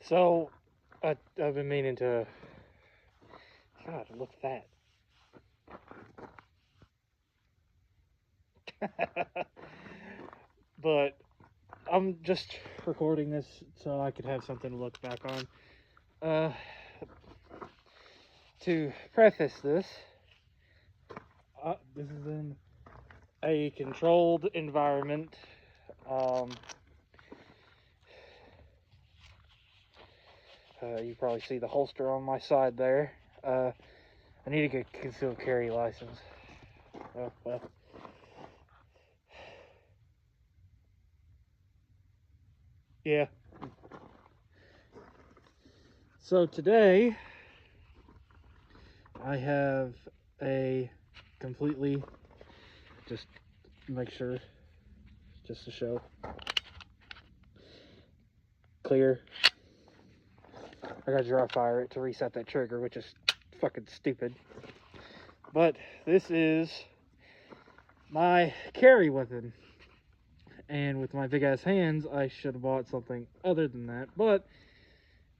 So, I've been meaning to. God, look at that. But I'm just recording this so I could have something to look back on. To preface this, this is in a controlled environment. You probably see the holster on my side there. I need to get a concealed carry license. Oh, well. Yeah. So today, I have a completely, just make sure, just to show, clear. I gotta dry fire it to reset that trigger, which is fucking stupid. But this is my carry weapon. And with my big ass hands, I should have bought something other than that. But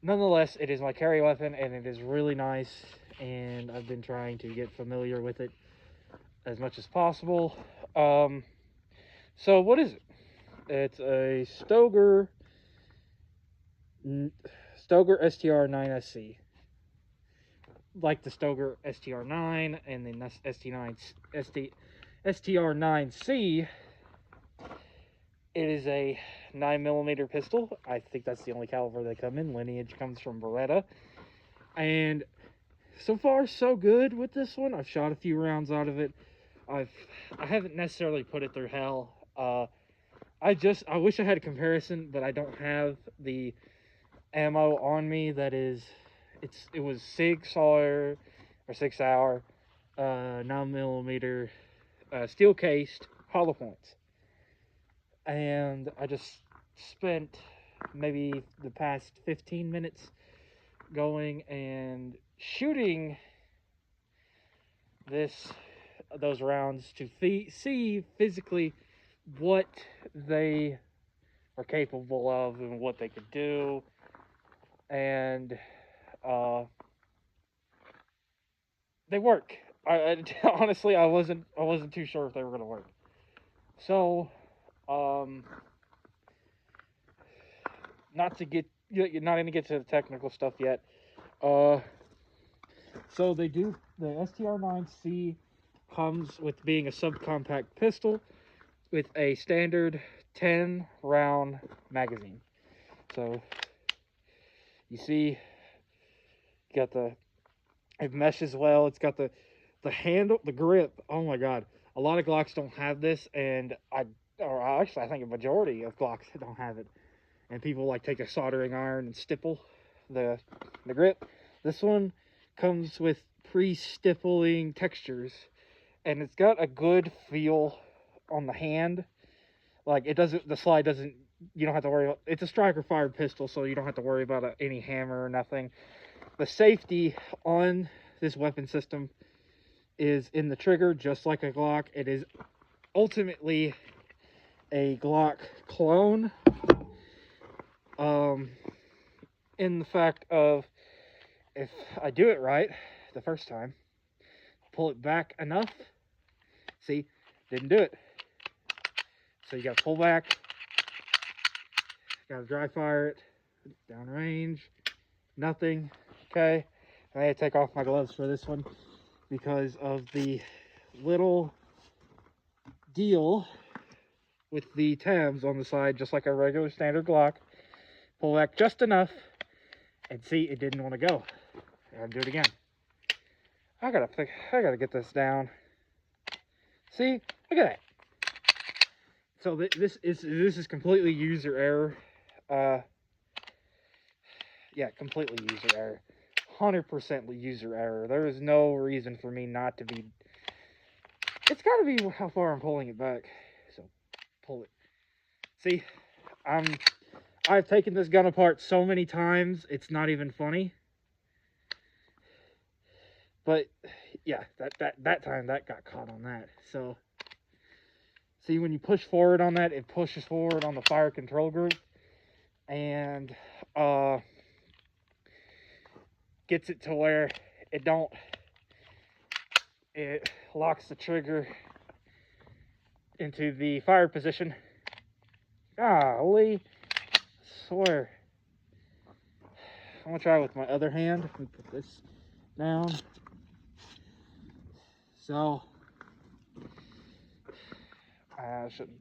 nonetheless, it is my carry weapon, and it is really nice. And I've been trying to get familiar with it as much as possible. So what is it? It's a Stoeger STR-9SC. Like the Stoeger STR-9 and the STR-9C. It is a 9mm pistol. I think that's the only caliber they come in. Lineage comes from Beretta. And so far, so good with this one. I've shot a few rounds out of it. I haven't necessarily put it through hell. I wish I had a comparison, but I don't have the ammo on me. It was Sig Sauer or 6 hour 9mm steel cased hollow points. And I just spent maybe the past 15 minutes going and shooting those rounds to see physically what they are capable of and what they could do. And they work. Honestly, I wasn't too sure if they were going to work. So, not going to get to the technical stuff yet. So the STR-9C comes with being a subcompact pistol with a standard 10 round magazine. So you see, it meshes well. It's got the handle, the grip. Oh my god, a lot of Glocks don't have this, and I think a majority of Glocks don't have it. And people like take a soldering iron and stipple the grip. This one comes with pre-stippling textures, and it's got a good feel on the hand. Like the slide doesn't. You don't have to worry about. It's a striker fired pistol, so you don't have to worry about any hammer or nothing. The safety on this weapon system is in the trigger, just like a Glock. It is ultimately a Glock clone. In the fact of, if I do it right the first time, pull it back enough. See, didn't do it. So you gotta pull back, gotta dry fire it, downrange, nothing. Okay, I had to take off my gloves for this one because of the little deal with the tabs on the side, just like a regular standard Glock. Pull back just enough, and see, it didn't want to go. I gotta do it again. I gotta get this down. See, look at that. So this is completely user error. Yeah, completely user error. 100% user error. There is no reason for me not to be. It's got to be how far I'm pulling it back. So pull it. See, I've taken this gun apart so many times, it's not even funny. But yeah, that time that got caught on that. So see, when you push forward on that, it pushes forward on the fire control group, and gets it to where it locks the trigger into the fire position. Golly, I swear. I'm gonna try with my other hand. Let me put this down. So, I shouldn't.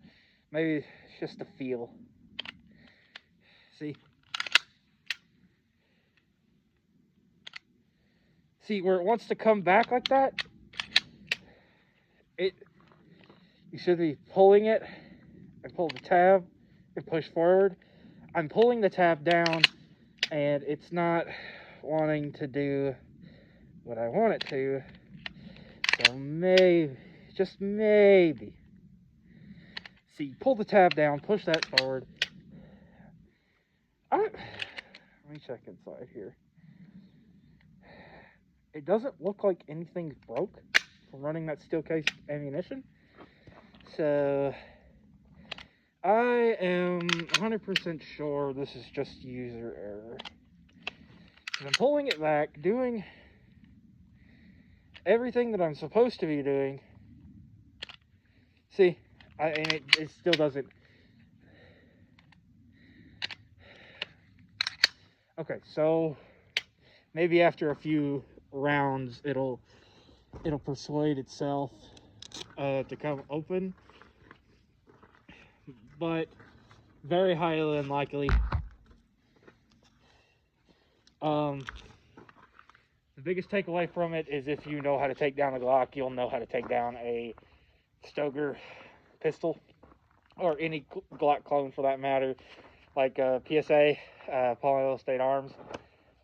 Maybe it's just a feel. See? See where it wants to come back like that? You should be pulling it and pull the tab and push forward. I'm pulling the tab down and it's not wanting to do what I want it to. So maybe, just maybe. See, pull the tab down, push that forward. Let me check inside here. It doesn't look like anything's broke from running that steel case ammunition. So I am 100% sure this is just user error. I'm pulling it back, doing everything that I'm supposed to be doing. See, and it still doesn't. Okay, so maybe after a few rounds, it'll persuade itself to come open, but very highly unlikely. The biggest takeaway from it is if you know how to take down a Glock, you'll know how to take down a Stoeger pistol, or any Glock clone for that matter, like PSA, Polyol State Arms.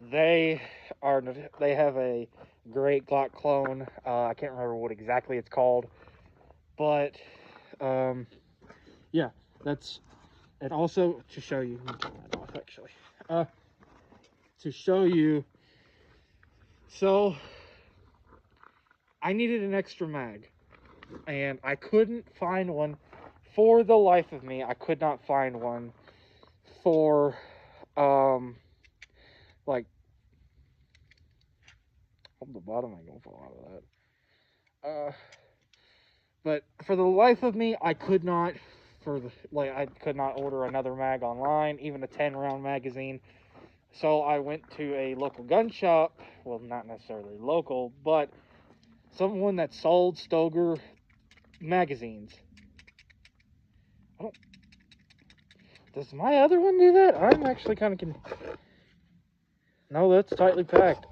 They have a great Glock clone. I can't remember what exactly it's called, but yeah, that's. And also to show you, let me turn that off actually. To show you, so I needed an extra mag, and I couldn't find one for the life of me. I could not find one for like, on the bottom ain't gonna fall out of that. But for the life of me, I could not. I could not order another mag online, even a 10-round magazine. So I went to a local gun shop. Well, not necessarily local, but someone that sold Stoeger magazines. Does my other one do that? I'm actually kind of No, that's tightly packed.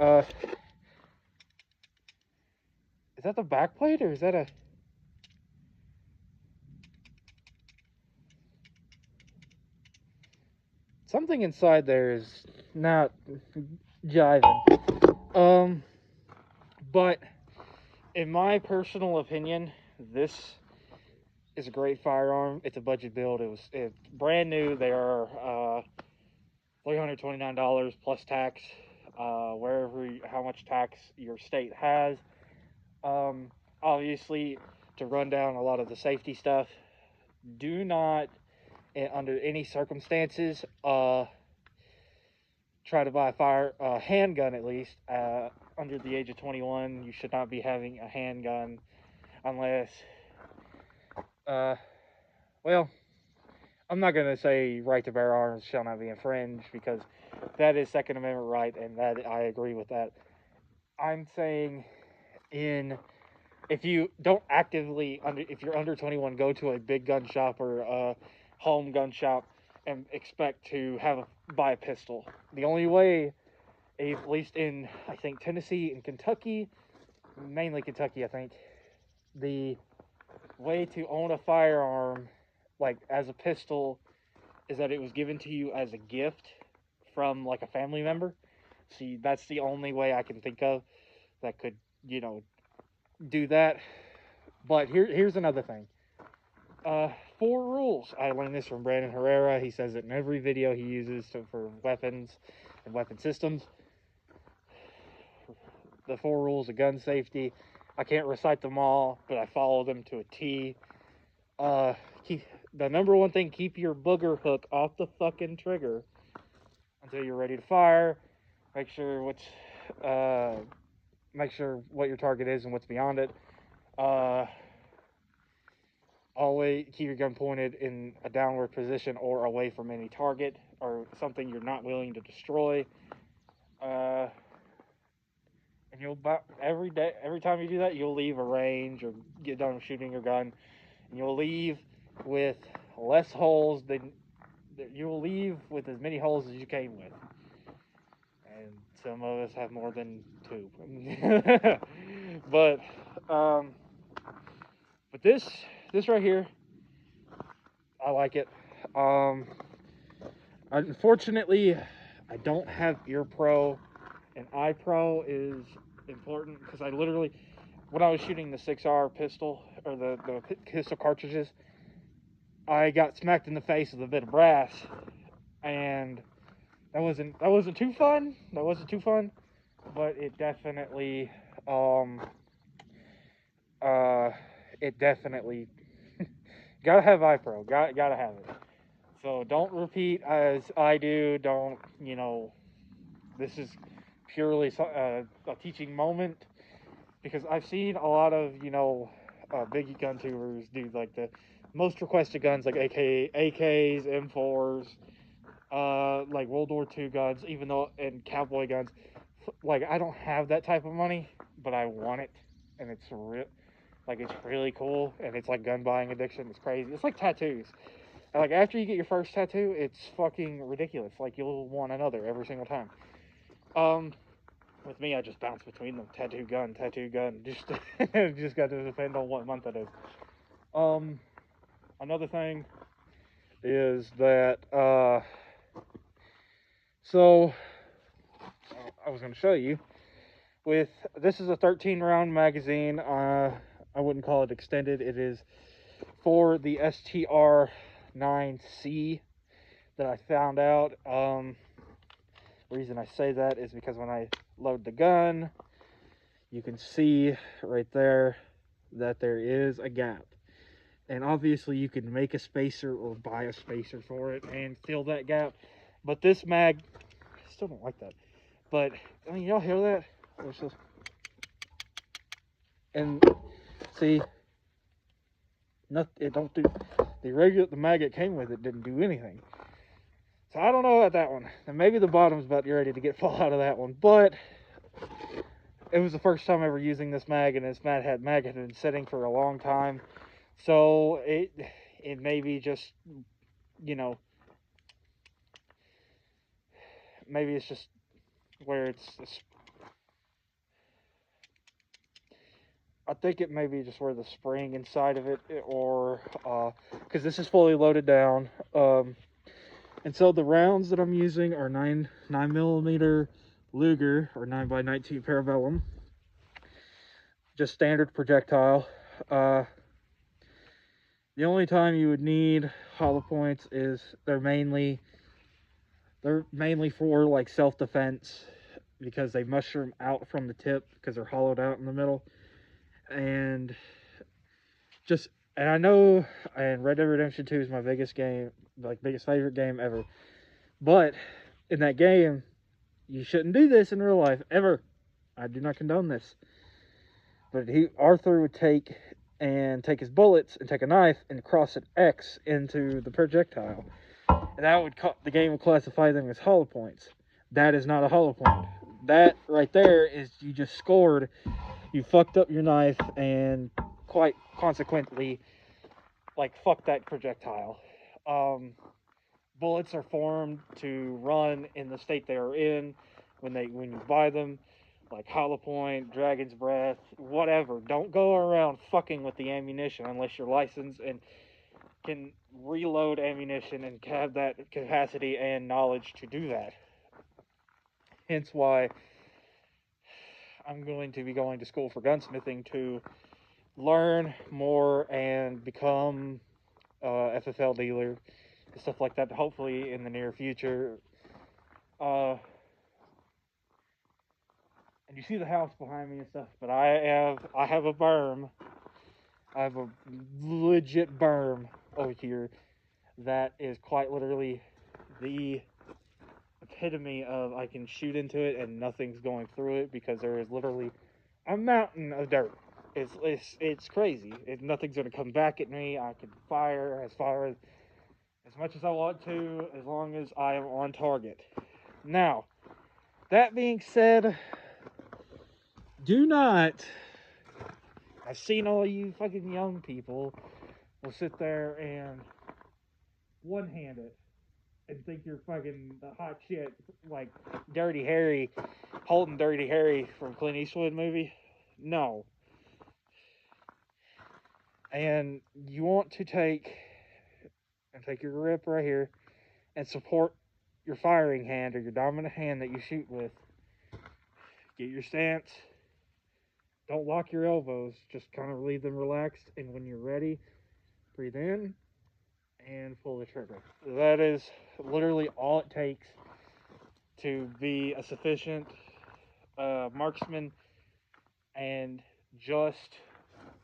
Is that the back plate, or is that a... Something inside there is not jiving. But in my personal opinion, this is a great firearm. It's a budget build. It's brand new. They are $329 plus tax, how much tax your state has. Obviously, to run down a lot of the safety stuff, do not, under any circumstances, try to buy a handgun at least. Under the age of 21, you should not be having a handgun unless, well, I'm not going to say right to bear arms shall not be infringed, because that is Second Amendment right, and that I agree with that. I'm saying if you don't actively, if you're under 21, go to a big gun shop or a home gun shop and expect to buy a pistol. The only way, at least in, I think, Tennessee and Kentucky, mainly Kentucky, I think, the way to own a firearm, like as a pistol, is that it was given to you as a gift from like a family member. See, that's the only way I can think of that could, do that. But here's another thing. 4 rules. I learned this from Brandon Herrera. He says it in every video he uses for weapons and weapon systems. The 4 rules of gun safety. I can't recite them all, but I follow them to a T. The number one thing, keep your booger hook off the fucking trigger until you're ready to fire. Make sure make sure what your target is and what's beyond it. Uh, Always keep your gun pointed in a downward position or away from any target or something you're not willing to destroy. Uh, and you'll every time you do that, you'll leave a range or get done shooting your gun, and you'll leave with less holes than you'll leave with as many holes as you came with. And some of us have more than two. but um, but this right here, I like it. Unfortunately, I don't have Ear Pro, and Eye Pro is important because I literally, when I was shooting the 6R pistol or the pistol cartridges, I got smacked in the face with a bit of brass, and that wasn't too fun. That wasn't too fun, but it definitely it definitely gotta have Eye Pro. Gotta have it. So don't repeat as I do. Don't, this is purely a teaching moment because I've seen a lot of, big gun tubers do like the most requested guns like AKs, M4s, like World War II guns, even though, and cowboy guns. Like, I don't have that type of money, but I want it, and it's really cool, and it's like gun buying addiction. It's crazy. It's like tattoos. Like, after you get your first tattoo, it's fucking ridiculous. Like, you'll want another every single time. With me, I just bounce between them. Tattoo gun. Just got to depend on what month it is. Another thing is that, so, I was going to show you. This is a 13-round magazine. I wouldn't call it extended. It is for the STR-9C that I found out. The reason I say that is because when I load the gun, you can see right there that there is a gap. And obviously you can make a spacer or buy a spacer for it and fill that gap. But this mag, I still don't like that. But, I mean, y'all hear that? And see, it don't do, the mag it came with, it didn't do anything. So I don't know about that one. And maybe the bottom's about ready to get fall out of that one. But it was the first time ever using this mag, and this mag had been sitting for a long time. So it may be just, maybe it's just where I think it may be just where the spring inside of it, or because this is fully loaded down. And so the rounds that I'm using are 9mm Luger or 9x19 Parabellum, just standard projectile. The only time you would need hollow points is they're mainly for like self-defense because they mushroom out from the tip because they're hollowed out in the middle. And I know, and Red Dead Redemption 2 is my biggest favorite game ever. But in that game, you shouldn't do this in real life ever. I do not condone this. But Arthur would take his bullets and take a knife and cross an X into the projectile, and the game would classify them as hollow points. That is not a hollow point. That right there is you just scored. You fucked up your knife and quite consequently, like, fuck that projectile. Bullets are formed to run in the state they are in when you buy them, like hollow point, dragon's breath, whatever. Don't go around fucking with the ammunition unless you're licensed and can reload ammunition and have that capacity and knowledge to do that. Hence why I'm going to be going to school for gunsmithing to learn more and become a FFL dealer and stuff like that, hopefully in the near future. And you see the house behind me and stuff, but I have a berm. I have a legit berm over here that is quite literally the epitome of I can shoot into it and nothing's going through it because there is literally a mountain of dirt. It's crazy. Nothing's gonna come back at me. I can fire as much as I want to, as long as I am on target. Now, that being said, do not. I've seen all you fucking young people will sit there and one-hand it and think you're fucking the hot shit, like Dirty Harry, holding Dirty Harry from Clint Eastwood movie. No. And you want to take your grip right here and support your firing hand or your dominant hand that you shoot with. Get your stance. Don't lock your elbows. Just kind of leave them relaxed. And when you're ready, breathe in and pull the trigger. That is literally all it takes to be a sufficient marksman. And just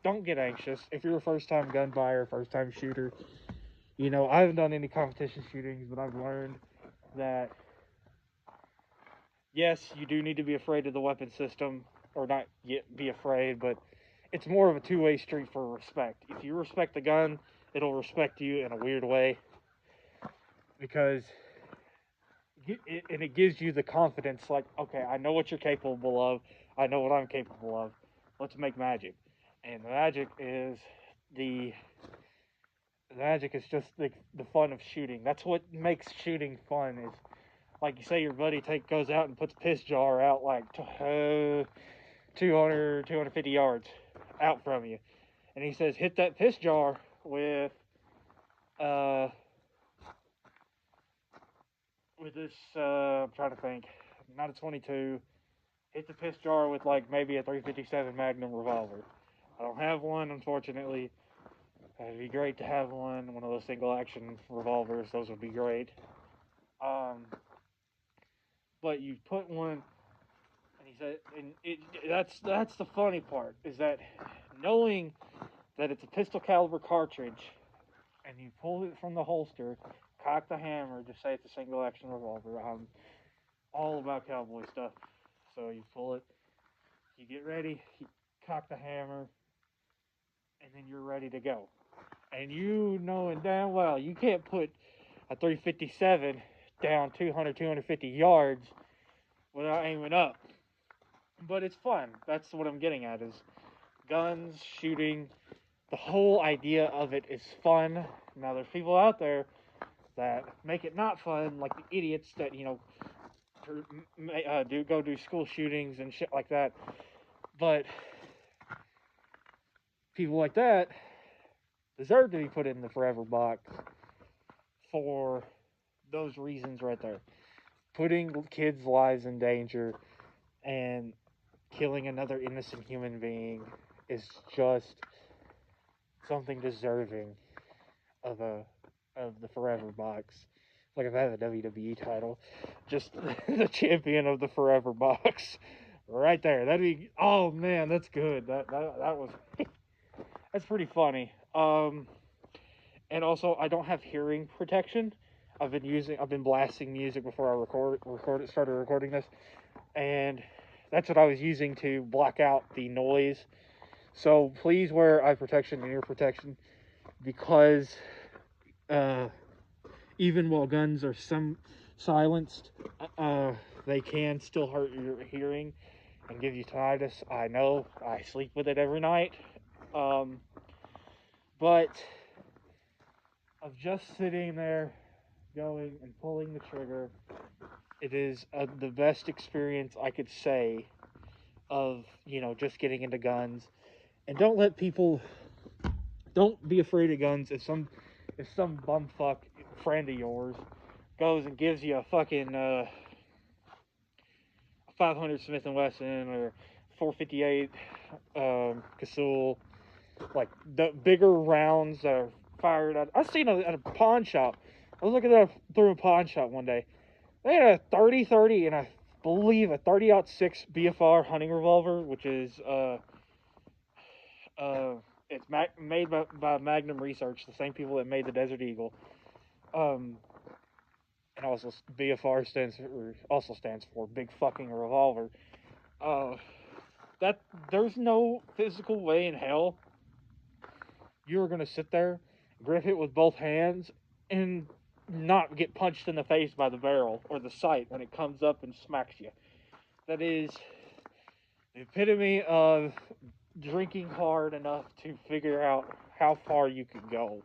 don't get anxious. If you're a first-time gun buyer, first-time shooter, you know, I haven't done any competition shootings, but I've learned that yes, you do need to be afraid of the weapon system, or not be afraid, but it's more of a two-way street for respect. If you respect the gun, it'll respect you in a weird way, because it gives you the confidence, like, okay, I know what you're capable of, I know what I'm capable of, let's make magic. And the magic is just the fun of shooting. That's what makes shooting fun, is like you say your buddy goes out and puts a piss jar out like 250 yards out from you, and he says hit that piss jar with this I'm trying to think, not a 22, hit the piss jar with like maybe a 357 Magnum revolver. I don't have one, unfortunately. It'd be great to have one of those single action revolvers. Those would be great. But you put one, and he said, that's the funny part, is that knowing that it's a pistol caliber cartridge, and you pull it from the holster, cock the hammer, just say it's a single action revolver. I'm all about cowboy stuff. So you pull it, you get ready, you cock the hammer, and then you're ready to go. And you knowing damn well you can't put a 357 down 250 yards without aiming up. But it's fun. That's what I'm getting at, is guns, shooting, the whole idea of it is fun. Now there's people out there that make it not fun, like the idiots that, you know, do school shootings and shit like that. But people like that deserve to be put in the forever box for those reasons right there. Putting kids' lives in danger and killing another innocent human being is just something deserving of the forever box. Like if I had a WWE title, just the champion of the forever box, right there. That'd be, oh man, that's good. That was that's pretty funny. And also I don't have hearing protection. I've been blasting music before I started recording this, and that's what I was using to block out the noise. So please wear eye protection and ear protection, because even while guns are silenced, they can still hurt your hearing and give you tinnitus. I know, I sleep with it every night. But of just sitting there, going and pulling the trigger, it is the best experience I could say of, you know, just getting into guns. And don't be afraid of guns. If some bumfuck friend of yours goes and gives you a fucking 500 Smith & Wesson or 458 Casull, like the bigger rounds that are fired at. I seen at a pawn shop. I was looking at through a pawn shop one day. They had a 30-30 and I believe a 30-06 BFR hunting revolver, which is it's made by Magnum Research, the same people that made the Desert Eagle. and also BFR stands for big fucking revolver. That there's no physical way in hell you're gonna sit there, grip it with both hands, and not get punched in the face by the barrel or the sight when it comes up and smacks you. That is the epitome of drinking hard enough to figure out how far you could go.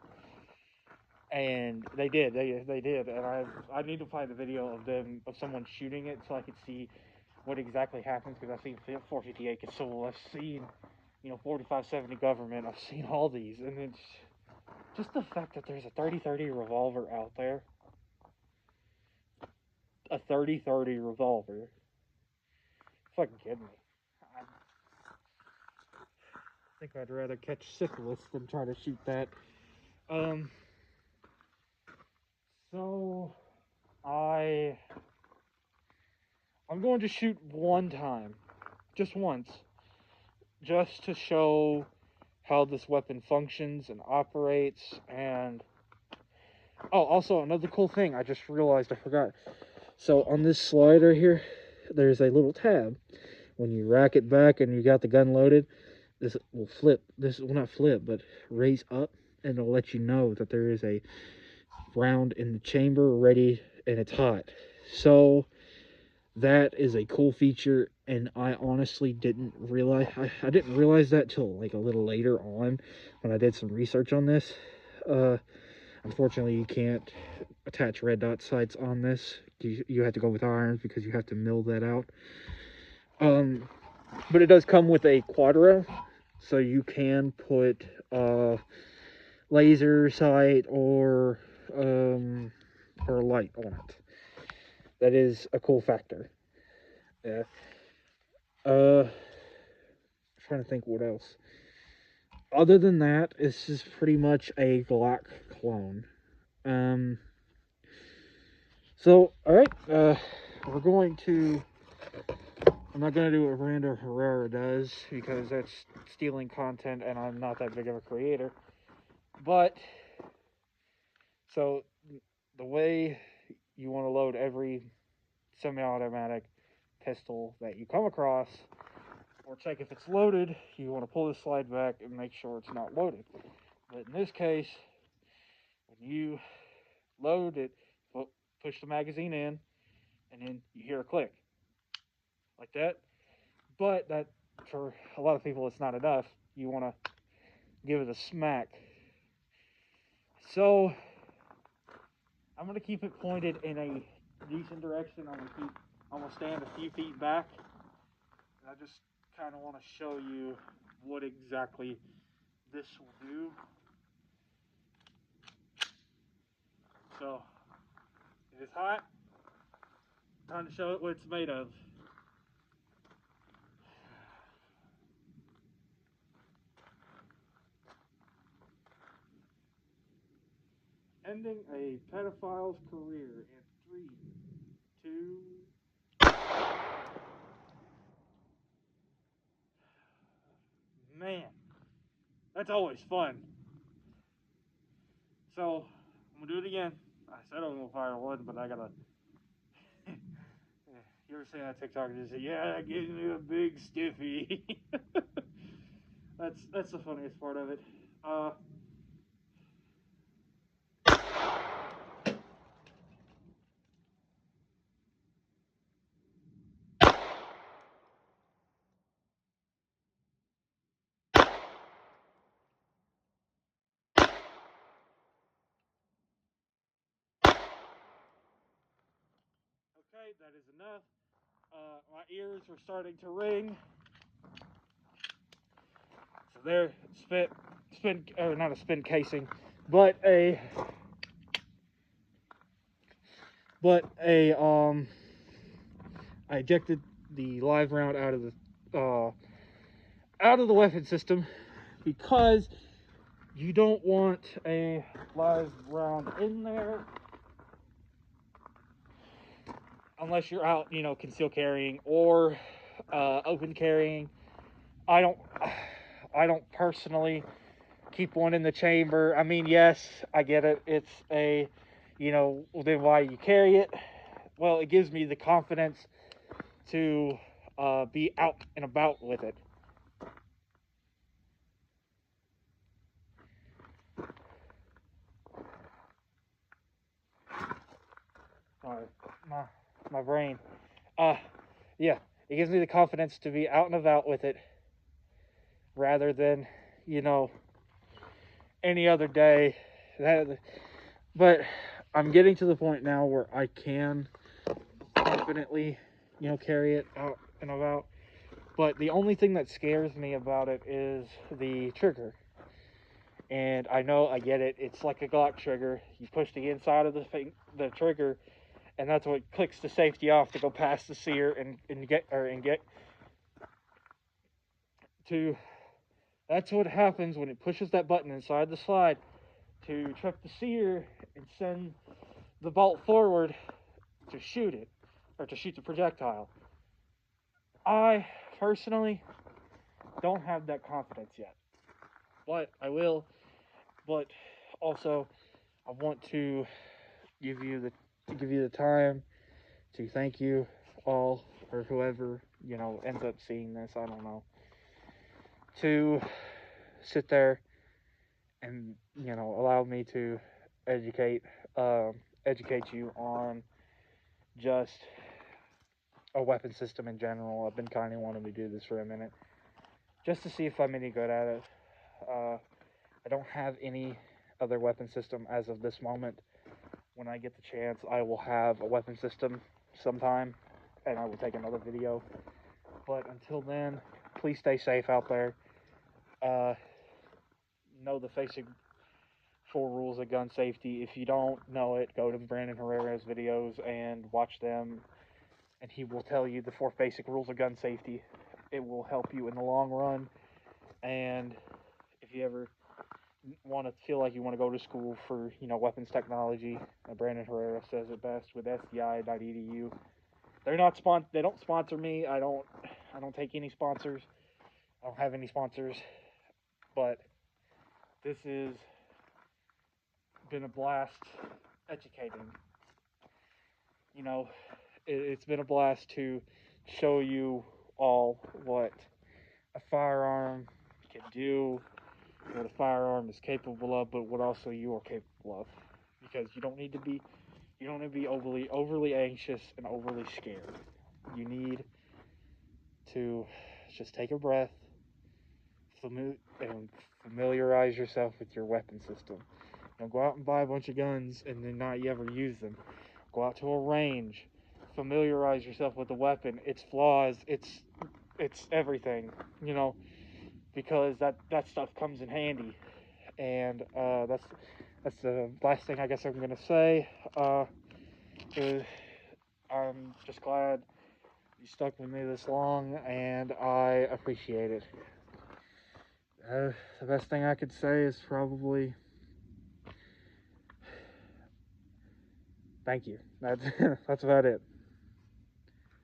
And they did. They did. And I need to find a video of someone shooting it so I could see what exactly happens, because I've seen 458 Console, I've seen 4570 government, I've seen all these, and it's just the fact that there's a 3030 revolver out there. A 3030 revolver. Fucking kidding me. I think I'd rather catch syphilis than try to shoot that. So I'm going to shoot one time, just once, just to show how this weapon functions and operates. And also another cool thing I just realized I forgot. So on this slider here, there's a little tab. When you rack it back and you got the gun loaded, this will flip. This will not flip, but raise up, and it'll let you know that there is a round in the chamber ready and it's hot. So that is a cool feature, and I honestly didn't realize I didn't realize that till like a little later on when I did some research on this. Unfortunately, you can't attach red dot sights on this. You have to go with irons because you have to mill that out. But it does come with a quadro, so you can put laser sight or light on it. That is a cool factor. Yeah. Trying to think what else. Other than that, this is pretty much a Glock clone. So, alright, we're going to... I'm not going to do what Miranda Herrera does, because that's stealing content, and I'm not that big of a creator. But, so, the way you want to load every semi-automatic pistol that you come across, or check if it's loaded, you want to pull the slide back and make sure it's not loaded. But in this case, when you load it, push the magazine in, and then you hear a click. Like that. But that, for a lot of people, it's not enough. You want to give it a smack. So, I'm going to keep it pointed in a decent direction. I'm going to stand a few feet back. And I just kind of want to show you what exactly this will do. So, it is hot. Time to show it what it's made of. Ending a pedophile's career in 3, 2... Man, that's always fun. So, I'm gonna do it again. I said I'm gonna fire one, but I gotta... You ever seen that TikTok and just say, yeah, that gives me a big stiffy? That's the funniest part of it. Okay, that is enough. My ears were starting to ring. So there, or not a spin casing, but I ejected the live round out of the weapon system, because you don't want a live round in there unless you're out, concealed carrying or open carrying. I don't personally keep one in the chamber. I mean, yes, I get it. It's a, then why you carry it? Well, it gives me the confidence to be out and about with it. My brain. Yeah, it gives me the confidence to be out and about with it rather than, any other day. But I'm getting to the point now where I can confidently, carry it out and about. But the only thing that scares me about it is the trigger. And I know, I get it. It's like a Glock trigger. You push the inside of the trigger, and that's what clicks the safety off to go past the sear and get to. That's what happens when it pushes that button inside the slide to trip the sear and send the bolt forward to shoot it, or to shoot the projectile. I personally don't have that confidence yet, but I will. But also, I want to give you the time to thank you all, or whoever ends up seeing this. I don't know, to sit there and allow me to educate educate you on just a weapon system in general. I've been kind of wanting to do this for a minute, just to see if I'm any good at it. I don't have any other weapon system as of this moment. When I get the chance, I will have a weapon system sometime, and I will take another video. But until then, please stay safe out there. Know the basic 4 rules of gun safety. If you don't know it, go to Brandon Herrera's videos and watch them, and he will tell you the 4 basic rules of gun safety. It will help you in the long run. And if you ever want to feel like you want to go to school for weapons technology, Brandon Herrera says it best with SDI.edu. They don't sponsor me. I don't take any sponsors. I don't have any sponsors. But this has been a blast educating. It's been a blast to show you all what a firearm can do, what a firearm is capable of, but what also you are capable of. Because you don't need to be overly anxious and overly scared. You need to just take a breath, and familiarize yourself with your weapon system. Don't go out and buy a bunch of guns and then not ever use them. Go out to a range, familiarize yourself with the weapon, its flaws, its everything, because that stuff comes in handy. And that's the last thing I guess I'm gonna say. I'm just glad you stuck with me this long, and I appreciate it. The best thing I could say is probably thank you. That's that's about it.